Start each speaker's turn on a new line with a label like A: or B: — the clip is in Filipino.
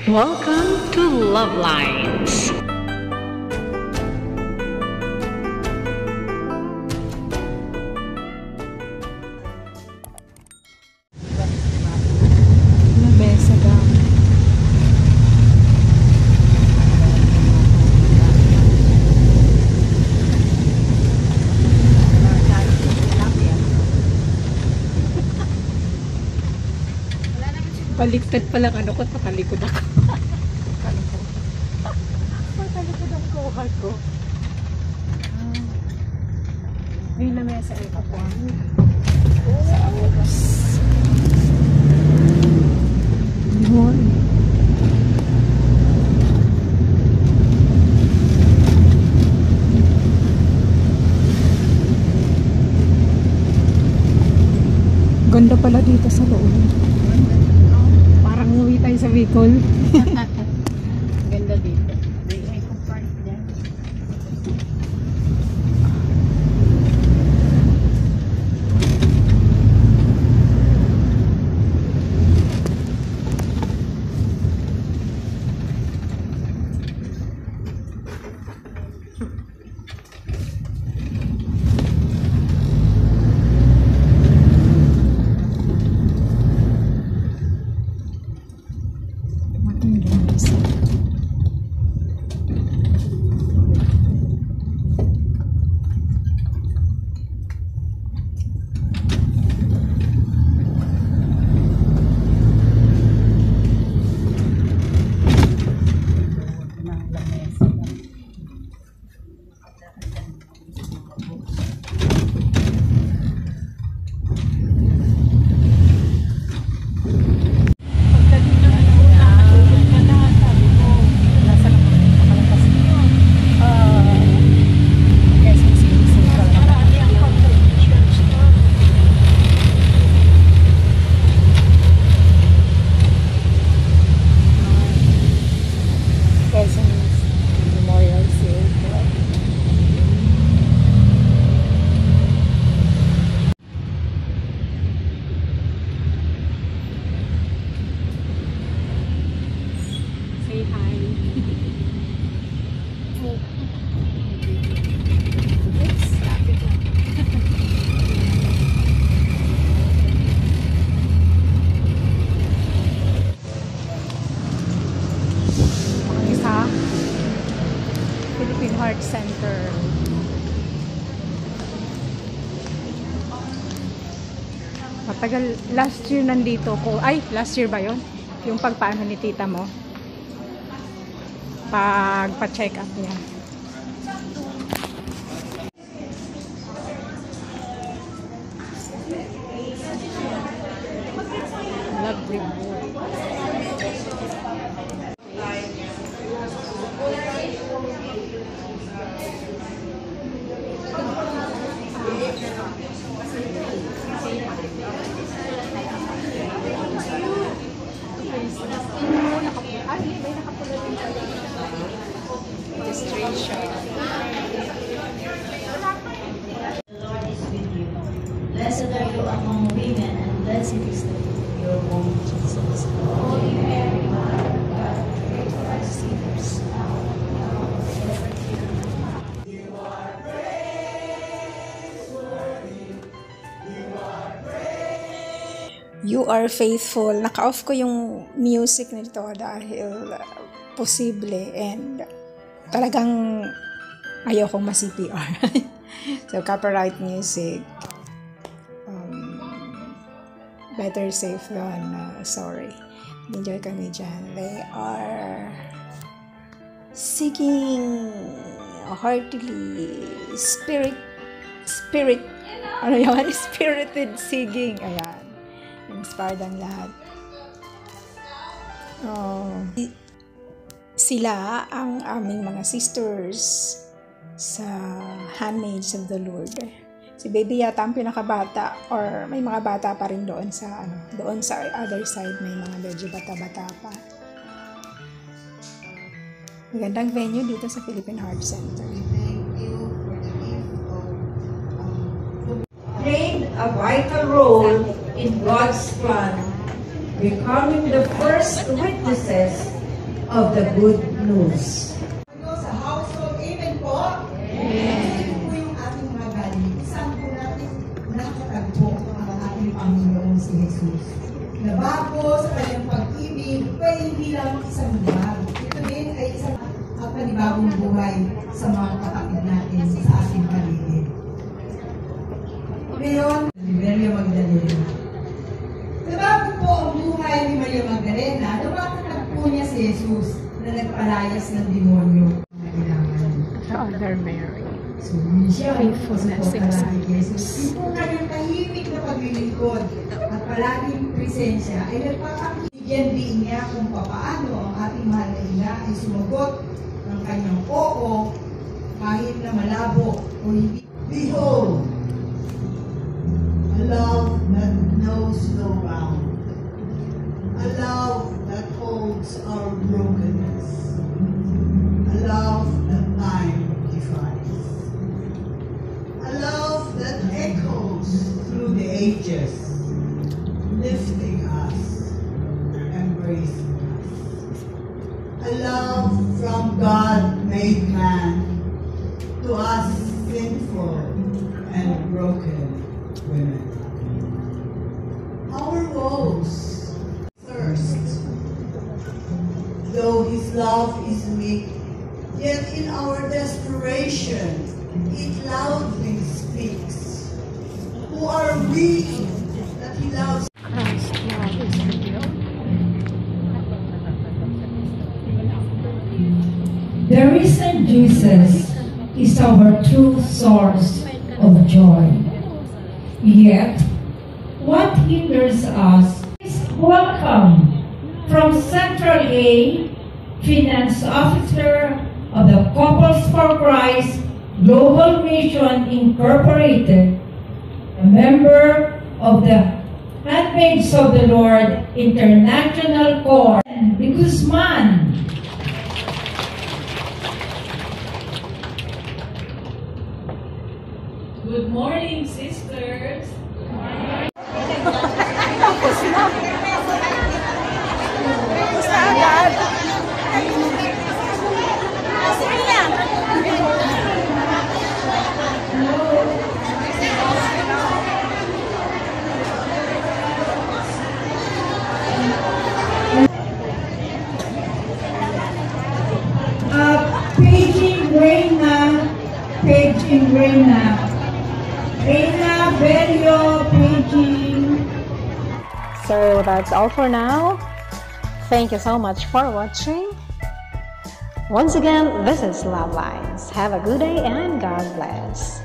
A: Welcome to Love Lines.
B: Labesa Dam. Baliktad pala ano ko, nakalikod ako. Nakalikod ang kuha ko. May lamesa ay kapuan. Sa oras. Yun. Ganda pala dito sa loob. Parang uwi tayo sa Bicol.
C: Ganda dito. May park dyan.
B: Philippine Heart Center. Matagal, last year nandito ko. Ay, last year ba yon? Yung pagpaano ni tita mo? Pagpa-check up niya. Lovely boy.
D: Blessed are you among women, and blessed is the fruit of your womb, Jesus. Holy Mary, Mother of God, pray for us sinners, now and at the hour of our death. You are praiseworthy. You are praiseworthy.
B: You are faithful. Naka-off ko yung music nito dahil posible and talagang ayaw kong ma-CPR. So, copyright music. Better safe than sorry. Enjoy kami dyan. They are singing heartily. Spirit. Ano yan? Spirited singing. Ayan. Inspired ang lahat. Sila ang aming mga sisters sa Handmaids of the Lord. Si baby yata ang pinakabata or may mga bata pa rin doon sa doon sa other side may mga medyo bata-bata pa. Magandang venue dito sa Philippine Heart Center.
E: Played a vital role in God's plan becoming the first witnesses of the good news.
F: Sa household, amen po? Amen. Ito po yung ating mga galing. Saan po natin nakatagpo ang ating Panginoon si Jesus. Na bago sa kanyang pag-ibig, ay hindi lang isang lugar. Ito din ay isang panibagong buhay sa mga kapatid natin sa ating paligid. Ngayon, ni Maria Magdalena. Sa bago po ang buhay ni Maria Magdalena, lumakatag po niya si Jesus na nagpalayas ng demonyo.
C: The other Mary.
F: So, yun siya ang
C: Faithfulness
F: po palagi kay Jesus. Yung po kanyang tahimik na paglilingkod at palaging presensya ay nagpapakigyan din niya kung paano ang ating mahal na ina ay sumagot ng kanyang oo kahit na malabo o hindi. Behold, a love that knows no bound. A love that holds our brokenness. A love that time defies. A love that echoes through the ages, lifting us, embracing us. A love from God made man to us sinful and broken women. Our woes thirst, though His love is meek, yet in our desperation it loudly speaks. Who are we that He loves?
C: Christ's love is revealed.
E: The risen Jesus is our true source of joy. Yet, what hinders us is welcome from Central A, Finance Officer of the Couples for Christ Global Mission Incorporated, a member of the Handmaids of the Lord International Corps, and de Guzman.
G: Good morning, sisters.
E: Paging Reina Bello, paging.
B: So that's all for now. Thank you so much for watching. Once again, this is Love Lines. Have a good day and God bless.